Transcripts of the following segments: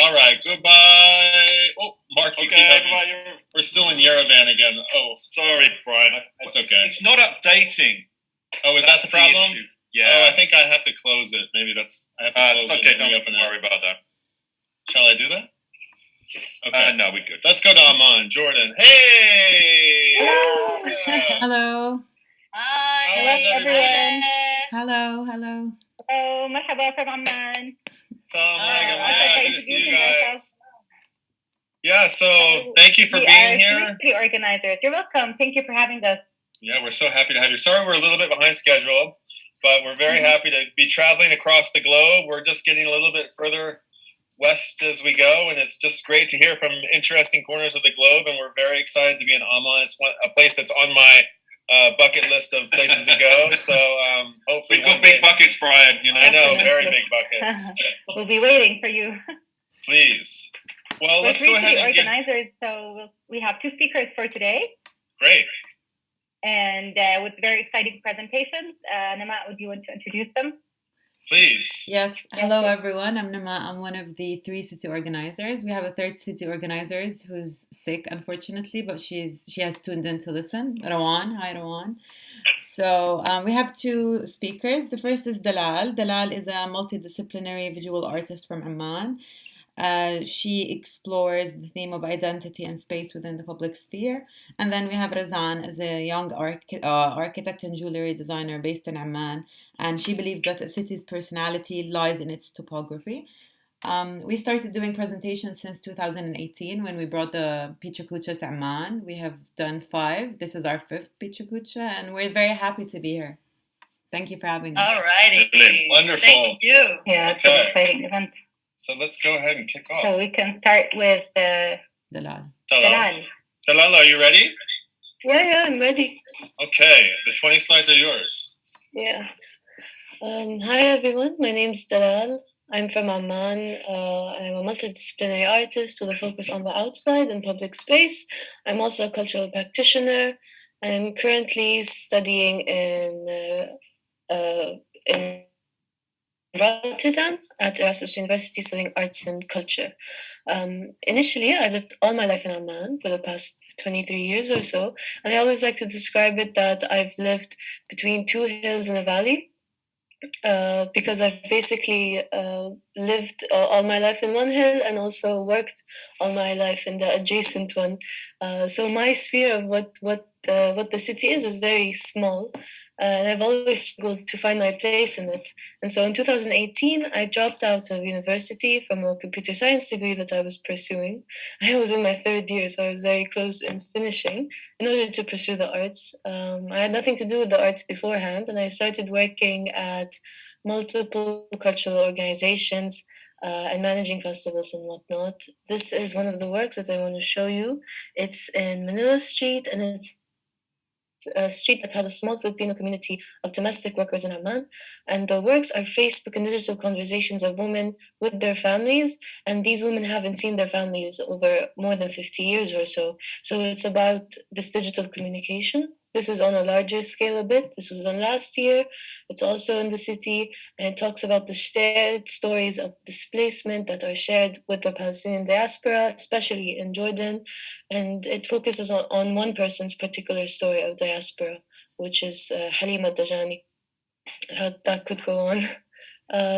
All right, goodbye. Oh, Mark, you Okay, we're still in Yerevan again. Oh, sorry, Brian. That's okay. It's not updating. Oh, is that the problem? Issue. Yeah. Oh, I think I have to close it. Maybe I have to close it. Okay, don't worry about that. Shall I do that? Okay. No, we're good. Let's go to Amman. Jordan. Hey! Hello. Hello. Hi. Hello, everyone. Hello. Hello. Oh, مرحبا from Amman. Good to see you guys. Yeah, so thank you for being here. The organizers. You're welcome. Thank you for having us. Yeah, we're so happy to have you. Sorry we're a little bit behind schedule, but we're very happy to be traveling across the globe. We're just getting a little bit further west as we go, and it's just great to hear from interesting corners of the globe, and we're very excited to be in Amman. It's a place that's on my bucket list of places to go, so hopefully we've got big buckets, Brian. You know, I know, very big buckets. We'll be waiting for you. Please. Well, let's go ahead and organizers. So we have 2 speakers for today. Great. And with very exciting presentations. Nama, would you want to introduce them? Please. Yes. Hello, everyone. I'm Nama. I'm one of the 3 city organizers. We have a third city organizer who's sick, unfortunately, but she has tuned in to listen. Rawan. Hi, Rawan. So we have 2 speakers. The first is Dalal. Dalal is a multidisciplinary visual artist from Amman. She explores the theme of identity and space within the public sphere. And then we have Razan as a young architect and jewelry designer based in Amman. And she believes that a city's personality lies in its topography. We started doing presentations since 2018 when we brought the PechaKucha to Amman. We have done 5. This is our 5th PechaKucha, and we're very happy to be here. Thank you for having us. All righty. Wonderful. Thank you. Yeah, it's an exciting event. So let's go ahead and kick off. So we can start with Dalal. Dalal, are you ready? Yeah, I'm ready. Okay, the 20 slides are yours. Yeah. Hi, everyone. My name's Dalal. I'm from Amman. I'm a multidisciplinary artist with a focus on the outside and public space. I'm also a cultural practitioner. I'm currently studying in Rotterdam at Erasmus University, studying arts and culture. Initially, I lived all my life in Amman for the past 23 years or so, and I always like to describe it that I've lived between 2 hills in a valley, because I've basically lived all my life in one hill and also worked all my life in the adjacent one. So my sphere of what the city is very small. And I've always struggled to find my place in it. And so in 2018, I dropped out of university from a computer science degree that I was pursuing. I was in my 3rd year, so I was very close in finishing in order to pursue the arts. I had nothing to do with the arts beforehand, and I started working at multiple cultural organizations and managing festivals and whatnot. This is one of the works that I want to show you. It's in Manila Street, and it's a street that has a small Filipino community of domestic workers in Amman, and the works are Facebook and digital conversations of women with their families, and these women haven't seen their families over more than 50 years or so. So it's about this digital communication. This is on a larger scale a bit. This was done last year. It's also in the city, and it talks about the shared stories of displacement that are shared with the Palestinian diaspora, especially in Jordan. And it focuses on one person's particular story of diaspora, which is Halima Dajani. That could go on.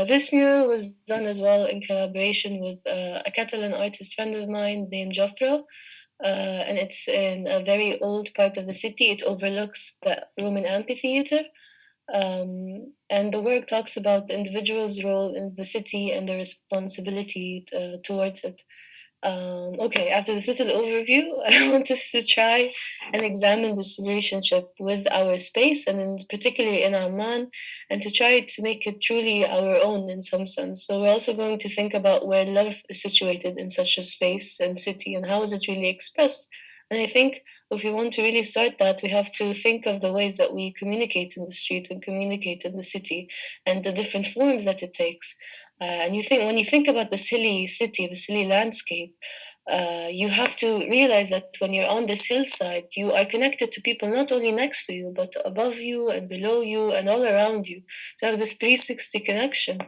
This mural was done as well in collaboration with a Catalan artist friend of mine named Jofra. And it's in a very old part of the city. It overlooks the Roman amphitheater. And the work talks about the individual's role in the city and the responsibility towards it. Okay, after this little overview, I want us to try and examine this relationship with our space, and particularly in Amman, and to try to make it truly our own in some sense. So we're also going to think about where love is situated in such a space and city, and how is it really expressed. And I think if we want to really start that, we have to think of the ways that we communicate in the street and communicate in the city, and the different forms that it takes. And when you think about this hilly city, this hilly landscape, you have to realize that when you're on this hillside, you are connected to people not only next to you, but above you and below you and all around you. So you have this 360 connection.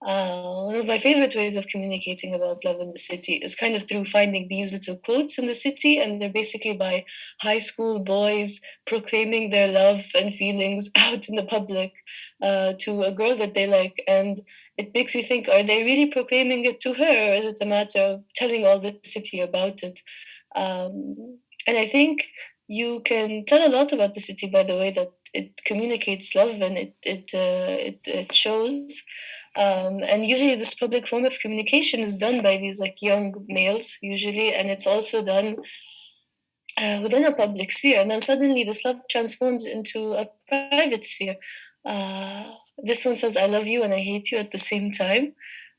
One of my favorite ways of communicating about love in the city is kind of through finding these little quotes in the city, and they're basically by high school boys proclaiming their love and feelings out in the public to a girl that they like. And it makes me think, are they really proclaiming it to her, or is it a matter of telling all the city about it? And I think you can tell a lot about the city by the way that it communicates love, and it shows. And usually, this public form of communication is done by these like young males, usually, and it's also done within a public sphere. And then suddenly, this love transforms into a private sphere. This one says, "I love you" and "I hate you" at the same time.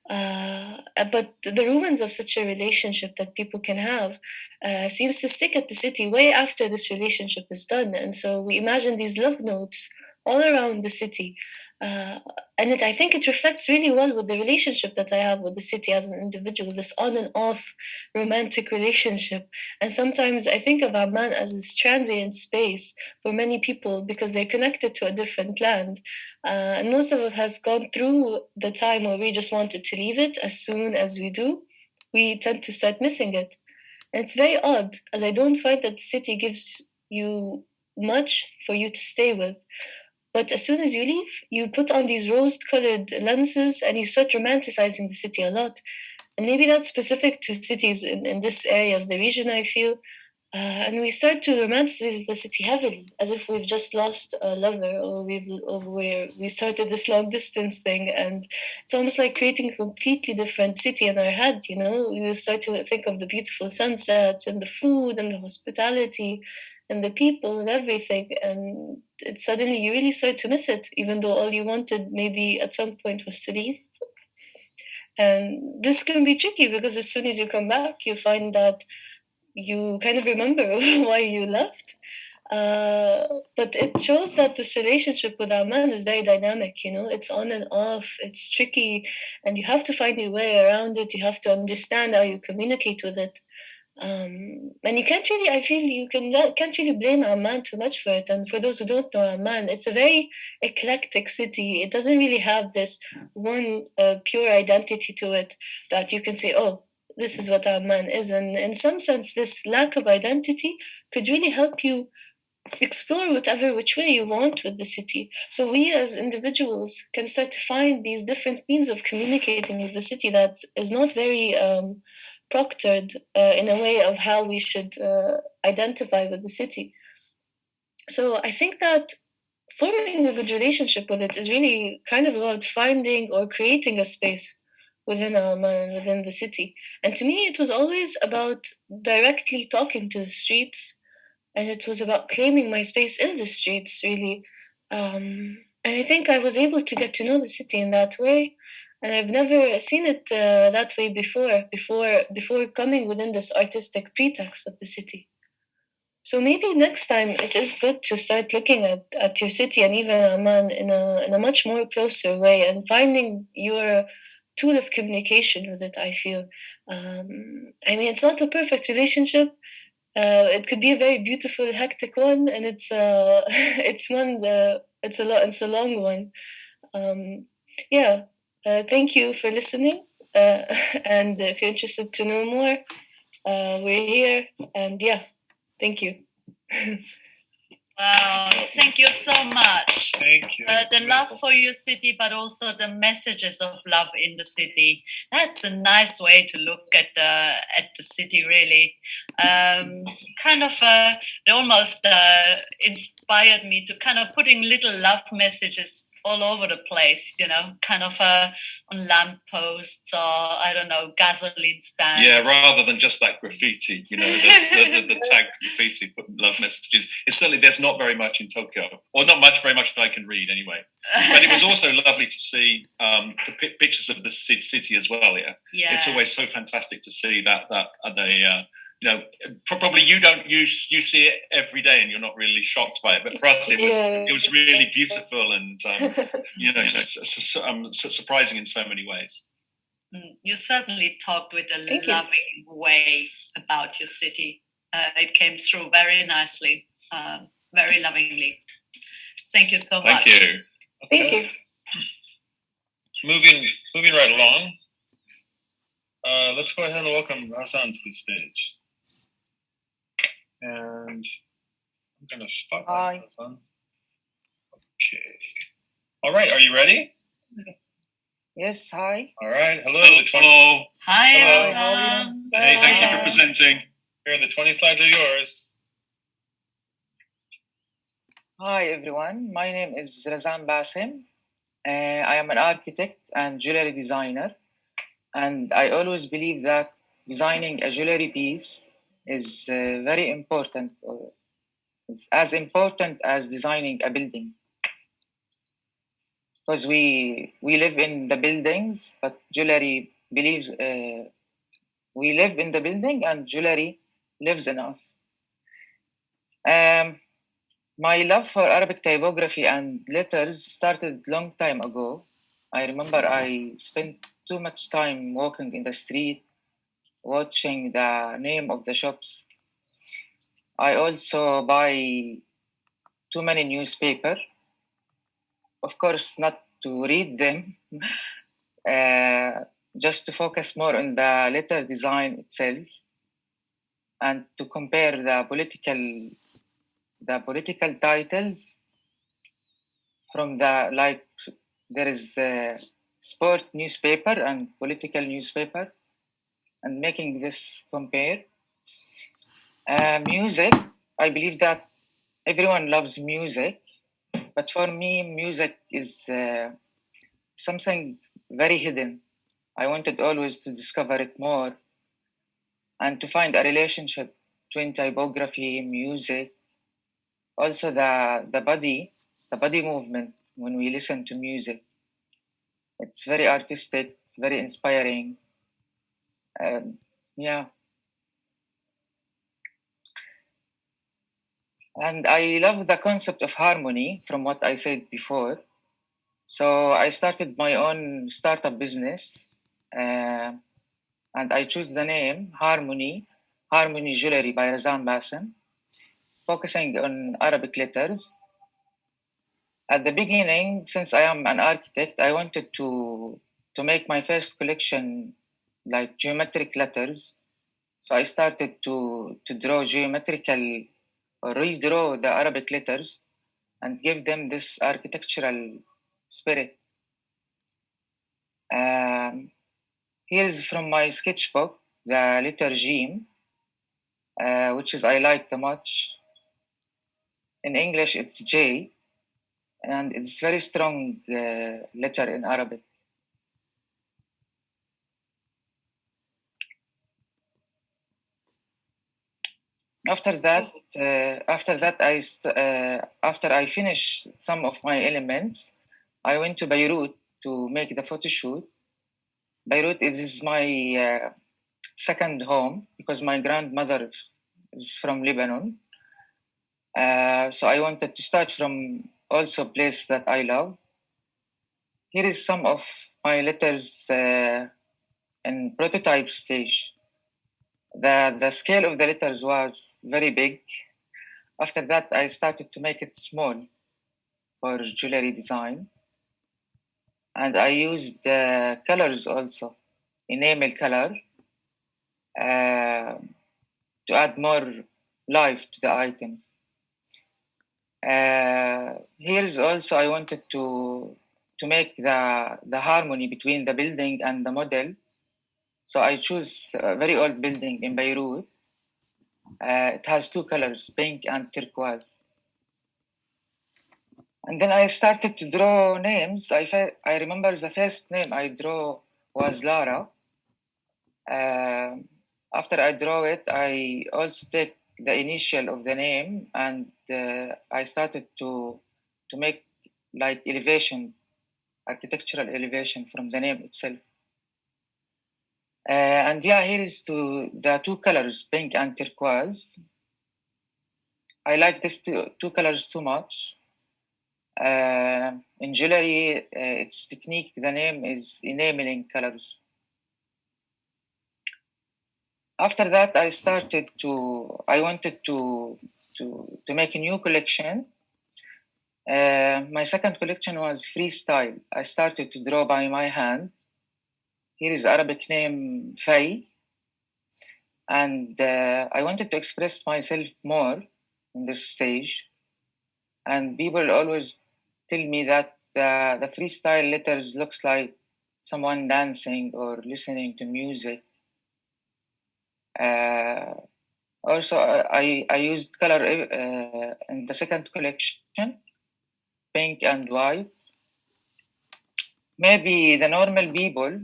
But the ruins of such a relationship that people can have seems to stick at the city way after this relationship is done. And so we imagine these love notes all around the city. And I think it reflects really well with the relationship that I have with the city as an individual, this on and off romantic relationship. And sometimes I think of Amman as this transient space for many people because they're connected to a different land. And most of us has gone through the time where we just wanted to leave it. As soon as we do, we tend to start missing it. And it's very odd, as I don't find that the city gives you much for you to stay with. But as soon as you leave, you put on these rose-colored lenses and you start romanticizing the city a lot. And maybe that's specific to cities in this area of the region, I feel. And we start to romanticize the city heavily, as if we've just lost a lover, or we started this long distance thing, and it's almost like creating a completely different city in our head. You know, you start to think of the beautiful sunsets and the food and the hospitality and the people and everything, and suddenly you really start to miss it, even though all you wanted maybe at some point was to leave. And this can be tricky because as soon as you come back, you find that you kind of remember why you left. But it shows that this relationship with Amman is very dynamic, you know, it's on and off, it's tricky, and you have to find your way around it. You have to understand how you communicate with it. And you can't really, I feel can't really blame Amman too much for it. And for those who don't know Amman, it's a very eclectic city. It doesn't really have this one pure identity to it that you can say, oh, this is what Amman is. And in some sense, this lack of identity could really help you explore whatever which way you want with the city. So we as individuals can start to find these different means of communicating with the city that is not very proctored in a way of how we should identify with the city. So I think that forming a good relationship with it is really kind of about finding or creating a space within Amman, within the city. And to me, it was always about directly talking to the streets, and it was about claiming my space in the streets, really. And I think I was able to get to know the city in that way, and I've never seen it that way before coming within this artistic pretext of the city. So maybe next time it is good to start looking at your city and even Amman in a much more closer way and finding your tool of communication with it, I feel. I mean, it's not a perfect relationship. It could be a very beautiful, hectic one, and it's it's a long one. Yeah. Thank you for listening. And if you're interested to know more, we're here. And yeah, thank you. Wow, thank you so much. Thank you. The love for your city, but also the messages of love in the city. That's a nice way to look at the city, really. Kind of, it almost inspired me to kind of putting little love messages all over the place, you know, kind of on lampposts or, I don't know, gasoline stands. Yeah, rather than just that graffiti, you know, the tag graffiti, love messages. It's certainly, there's not very much in Tokyo, or not very much that I can read anyway. But it was also lovely to see the pictures of the city as well. Yeah, it's always so fantastic to see that they. You know, probably you see it every day and you're not really shocked by it. But for us, it was really beautiful and you know, surprising in so many ways. You certainly talked with a loving way about your city. It came through very nicely, very lovingly. Thank you so much. Thank you. Thank you. moving right along. Let's go ahead and welcome Razan to the stage. And I'm going to spotlight Razan. Okay. All right. Are you ready? Yes, hi. All right. Hello. Hello. Hi, Hello. Razan. Hey, thank you for presenting. Here, the 20 slides are yours. Hi, everyone. My name is Razan Basim. I am an architect and jewelry designer. And I always believe that designing a jewelry piece is very important. It's as important as designing a building. Because we live in the buildings, but jewelry believes we live in the building and jewelry lives in us. My love for Arabic typography and letters started long time ago. I remember I spent too much time walking in the street, watching the name of the shops. I also buy too many newspaper. Of course, not to read them, just to focus more on the letter design itself and to compare the political titles from the, like, there is a sport newspaper and political newspaper, and making this compare. Music, I believe that everyone loves music, but for me, music is something very hidden. I wanted always to discover it more and to find a relationship between typography, music, also the body movement when we listen to music. It's very artistic, very inspiring. Yeah. And I love the concept of harmony from what I said before. So I started my own startup business, and I chose the name Harmony Jewelry by Razan Basim, focusing on Arabic letters. At the beginning, since I am an architect, I wanted to make my first collection like geometric letters. So I started to draw geometrical or redraw the Arabic letters and give them this architectural spirit. Here is from my sketchbook, the letter Jim, which is I like the much. In English, it's J, and it's very strong letter in Arabic. After that, after I finished some of my elements, I went to Beirut to make the photo shoot. Beirut is my second home because my grandmother is from Lebanon. So I wanted to start from also a place that I love. Here is some of my letters in prototype stage. The scale of the letters was very big. After that, I started to make it small for jewelry design. And I used the colors also, enamel color, to add more life to the items. Here's also I wanted to make the harmony between the building and the model. So I choose a very old building in Beirut. It has two colors, pink and turquoise. And then I started to draw names. I remember the first name I drew was Lara. After I draw it, I also take the initial of the name, and I started to make like elevation, architectural elevation from the name itself. And yeah, here is the two colors, pink and turquoise. I like these two colors too much. In jewelry, its technique, the name is enameling colors. After that, I wanted to make a new collection. My second collection was freestyle. I started to draw by my hand. Here is Arabic name Fay. And I wanted to express myself more in this stage. And people always tell me that the freestyle letters looks like someone dancing or listening to music. Also, I used color in the second collection, pink and white. Maybe the normal people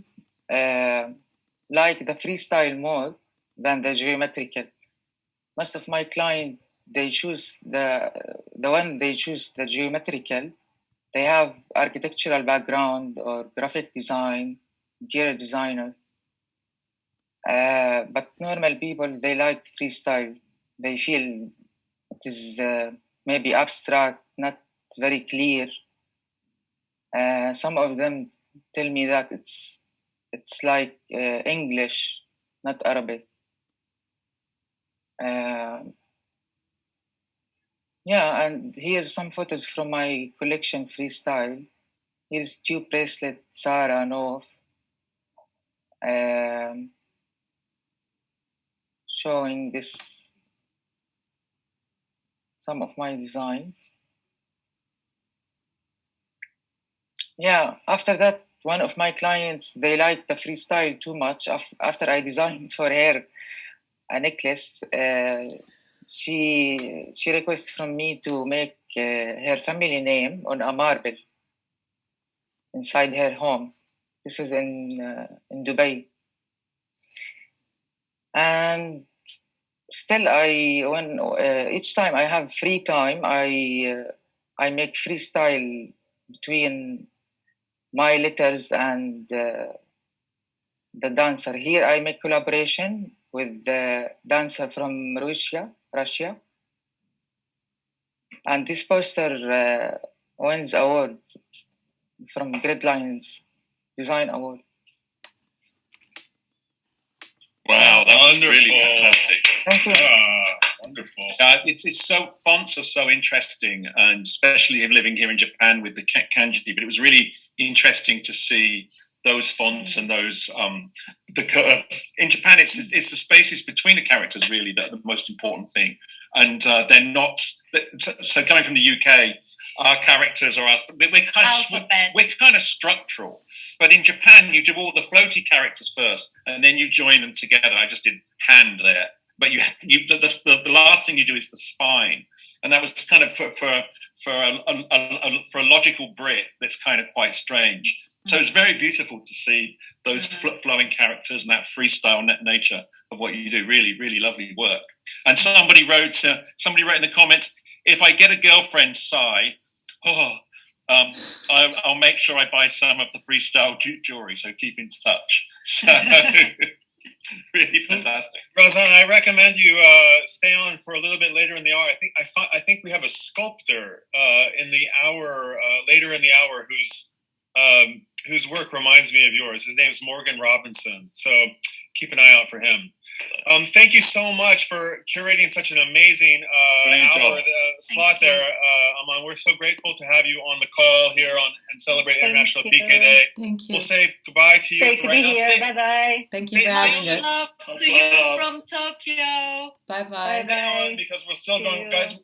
like the freestyle more than the geometrical. Most of my clients, they choose the one they choose the geometrical. They have architectural background or graphic design, interior designer. But normal people, they like freestyle. They feel it is maybe abstract, not very clear. Some of them tell me that it's like English, not Arabic. Yeah, and here's some photos from my collection freestyle. Here's tube bracelet, Sarah, Nof. Showing this, some of my designs. Yeah, after that, one of my clients, they liked the freestyle too much. After I designed for her a necklace, she requested from me to make her family name on a marble inside her home. This is in Dubai. And still, each time I have free time, I make freestyle between my letters and the dancer. Here I make collaboration with the dancer from Russia. And this poster wins award from Gridlines Design Award. Wow, that was really Wonderful. fantastic. Thank you. Wonderful. It's so fonts are so interesting, and especially living here in Japan with the kanji. But it was really interesting to see those fonts and those the curves. In Japan, it's the spaces between the characters really that are the most important thing, and they're not. So coming from the UK, our characters are we're kind of structural. But in Japan, you do all the floaty characters first, and then you join them together. I just did hand there, but the last thing you do is the spine, and that was kind of for a logical Brit that's kind of quite strange. So it's very beautiful to see those flowing characters and that freestyle nature of what you do. Really, really lovely work. And somebody wrote in the comments, if I get a girlfriend, sigh, I'll make sure I buy some of the freestyle jewelry. So keep in touch. So really fantastic. Razan, I recommend you stay on for a little bit later in the hour. I think we have a sculptor in the hour later in the hour whose work reminds me of yours. His name is Morgan Robinson. So keep an eye out for him. Thank you so much for curating such an amazing hour slot there, Amman. We're so grateful to have you on the call here and celebrate International PK Day. Thank you. We'll say goodbye to you Great to right be now. here. Bye-bye. Thank you for having us. Love to you from Tokyo. Bye-bye. Stay on because we're still going, guys.